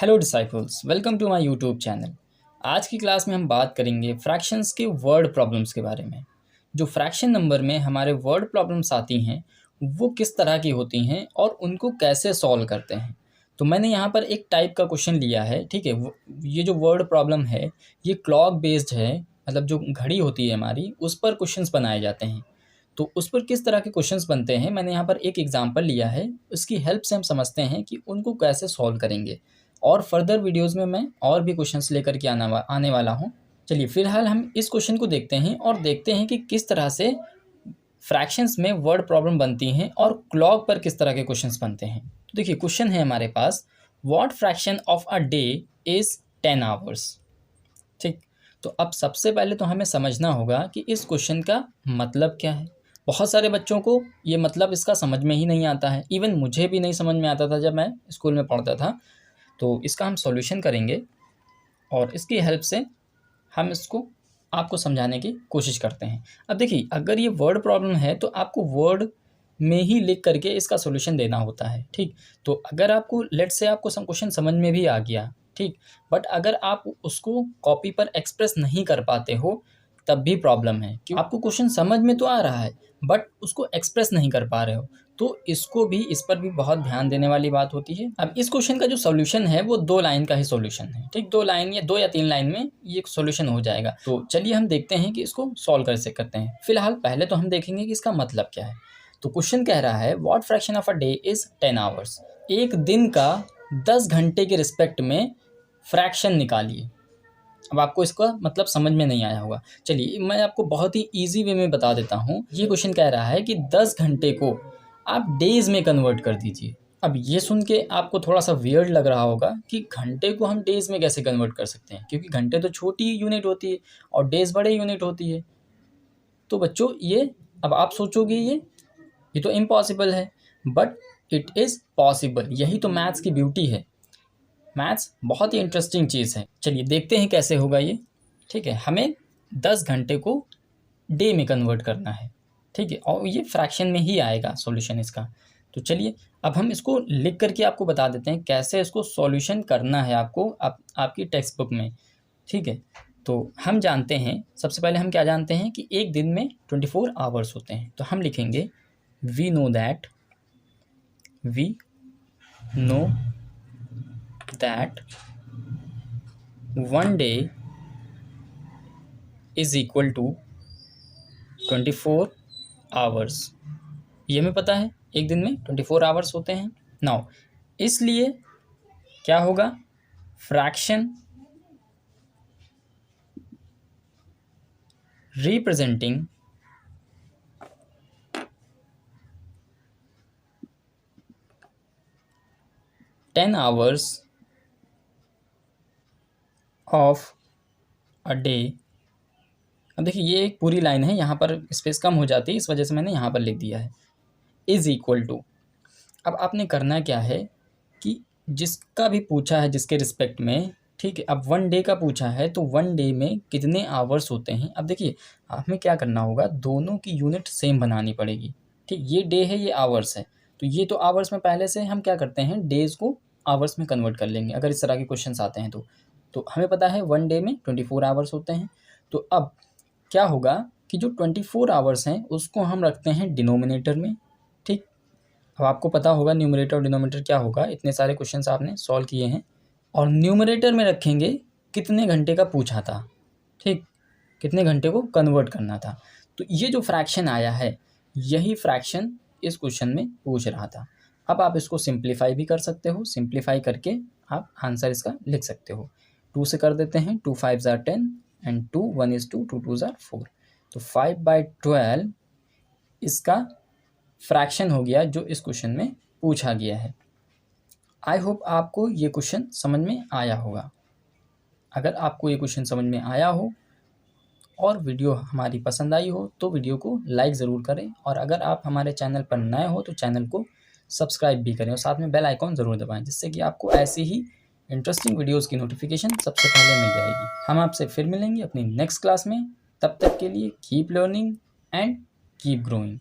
Hello disciples, welcome to my YouTube channel. आज की class में हम बात करेंगे फ्रैक्शंस के वर्ड प्रॉब्लम्स के बारे में। जो फ्रैक्शन नंबर में हमारे वर्ड प्रॉब्लम्स आती हैं वो किस तरह की होती हैं और उनको कैसे सॉल्व करते हैं। तो मैंने यहाँ पर एक टाइप का क्वेश्चन लिया है, ठीक है। ये जो वर्ड प्रॉब्लम है ये क्लॉक बेस्ड है, मतलब जो घड़ी होती है हमारी उस पर क्वेश्चंस बनाए जाते हैं। तो उस पर किस तरह के क्वेश्चंस बनते हैं मैंने यहाँ पर एक एग्जांपल लिया है, उसकी हेल्प से हम समझते हैं कि उनको कैसे सॉल्व करेंगे। और फर्दर वीडियोस में मैं और भी क्वेश्चंस लेकर के आने वाला हूँ। चलिए फिलहाल हम इस क्वेश्चन को देखते हैं और देखते हैं कि किस तरह से फ्रैक्शंस में वर्ड प्रॉब्लम बनती हैं और क्लॉक पर किस तरह के क्वेश्चंस बनते हैं। तो देखिए क्वेश्चन है हमारे पास, what fraction of a day is 10 hours. ठीक, तो अब सबसे पहले तो हमें समझना होगा कि इस क्वेश्चन का मतलब क्या है। बहुत सारे बच्चों को ये मतलब इसका समझ में ही नहीं आता है, इवन मुझे भी नहीं समझ में आता था जब मैं स्कूल में पढ़ता था। तो इसका हम सॉल्यूशन करेंगे और इसकी हेल्प से हम इसको आपको समझाने की कोशिश करते हैं। अब देखिए अगर ये वर्ड प्रॉब्लम है तो आपको वर्ड में ही लिख करके इसका सॉल्यूशन देना होता है, ठीक। तो अगर आपको लेट्स से आपको सम क्वेश्चन समझ में भी आ गया, ठीक, बट अगर आप उसको कॉपी पर एक्सप्रेस नहीं कर पाते हो तब भी प्रॉब्लम है। क्यों? आपको क्वेश्चन समझ में तो आ रहा है बट उसको एक्सप्रेस नहीं कर पा रहे हो, तो इस पर भी बहुत ध्यान देने वाली बात होती है। अब इस क्वेश्चन का जो सॉल्यूशन है वो 2 लाइन का ही सॉल्यूशन है, ठीक। 2 लाइन या 2 या 3 लाइन में ये सॉल्यूशन हो जाएगा। तो चलिए हम देखते हैं कि इसको सॉल्व कैसे करते हैं। फिलहाल पहले तो हम देखेंगे कि इसका मतलब क्या है। तो क्वेश्चन कह रहा है what fraction of a day is 10 hours. एक दिन का 10 घंटे के रिस्पेक्ट में फ्रैक्शन निकालिए। अब आपको इसका मतलब समझ में नहीं आया होगा, चलिए मैं आपको बहुत ही ईजी वे में बता देता हूँ। ये क्वेश्चन कह रहा है कि 10 घंटे को आप डेज़ में कन्वर्ट कर दीजिए। अब ये सुन के आपको थोड़ा-सा वियर्ड लग रहा होगा कि घंटे को हम डेज़ में कैसे कन्वर्ट कर सकते हैं, क्योंकि घंटे तो छोटी यूनिट होती है और डेज़ बड़े यूनिट होती है। तो बच्चों ये अब आप सोचोगे ये तो इम्पॉसिबल है, बट इट इज़ पॉसिबल। यही तो मैथ्स की ब्यूटी है। मैथ्स बहुत ही इंटरेस्टिंग चीज़ है। चलिए देखते हैं कैसे होगा ये, ठीक है। हमें 10 घंटे को डे में कन्वर्ट करना है, ठीक है, और ये फ्रैक्शन में ही आएगा सॉल्यूशन इसका। तो चलिए अब हम इसको लिख करके आपको बता देते हैं कैसे इसको सॉल्यूशन करना है आपको आपकी टेक्स्ट बुक में, ठीक है। तो हम जानते हैं, सबसे पहले हम क्या जानते हैं कि एक दिन में 24 आवर्स होते हैं। तो हम लिखेंगे we know that one day is equal to 24 hours. ये हमें पता है एक दिन में 24 आवर्स होते हैं। नाउ इसलिए क्या होगा, fraction representing ten hours of a day. अब देखिए ये एक पूरी लाइन है, यहाँ पर स्पेस कम हो जाती है, इस वजह से मैंने यहाँ पर लिख दिया है इज इक्वल टू। अब आपने करना क्या है कि जिसका भी पूछा है जिसके रिस्पेक्ट में, ठीक है, अब 1 डे का पूछा है तो 1 डे में कितने आवर्स होते हैं। अब देखिए हमें क्या करना होगा, दोनों की यूनिट सेम बनानी पड़ेगी, ठीक। ये डे है, ये आवर्स है, तो ये तो आवर्स में पहले से हम क्या करते हैं डेज़ को आवर्स में कन्वर्ट कर लेंगे अगर इस तरह के क्वेश्चंस आते हैं तो हमें पता है 1 डे में 24 आवर्स होते हैं। तो अब क्या होगा कि जो 24 आवर्स हैं उसको हम रखते हैं डिनोमिनेटर में, ठीक। अब आपको पता होगा न्यूमरेटर और डिनोमिनेटर क्या होगा, इतने सारे क्वेश्चंस आपने सॉल्व किए हैं। और न्यूमरेटर में रखेंगे कितने घंटे का पूछा था, ठीक, कितने घंटे को कन्वर्ट करना था। तो ये जो फ्रैक्शन आया है यही फ्रैक्शन इस क्वेश्चन में पूछ रहा था। अब आप इसको सिंप्लीफाई भी कर सकते हो, सिंप्लीफाई करके आप आंसर इसका लिख सकते हो। 2 से कर देते हैं, 2 5 ज़ार 10 एंड 2 1 is 2 2 2 ज़ार 4। तो 5/12 इसका फ्रैक्शन हो गया जो इस क्वेश्चन में पूछा गया है। आई होप आपको ये क्वेश्चन समझ में आया होगा। अगर आपको ये क्वेश्चन समझ में आया हो और वीडियो हमारी पसंद आई हो तो वीडियो को लाइक ज़रूर करें, और अगर आप हमारे चैनल पर नए हो तो चैनल को सब्सक्राइब भी करें और साथ में बेल आइकॉन ज़रूर दबाएं, जिससे कि आपको ऐसी ही इंटरेस्टिंग वीडियोज़ की नोटिफिकेशन सबसे पहले मिल जाएगी। हम आपसे फिर मिलेंगे अपनी नेक्स्ट क्लास में, तब तक के लिए keep learning and keep growing.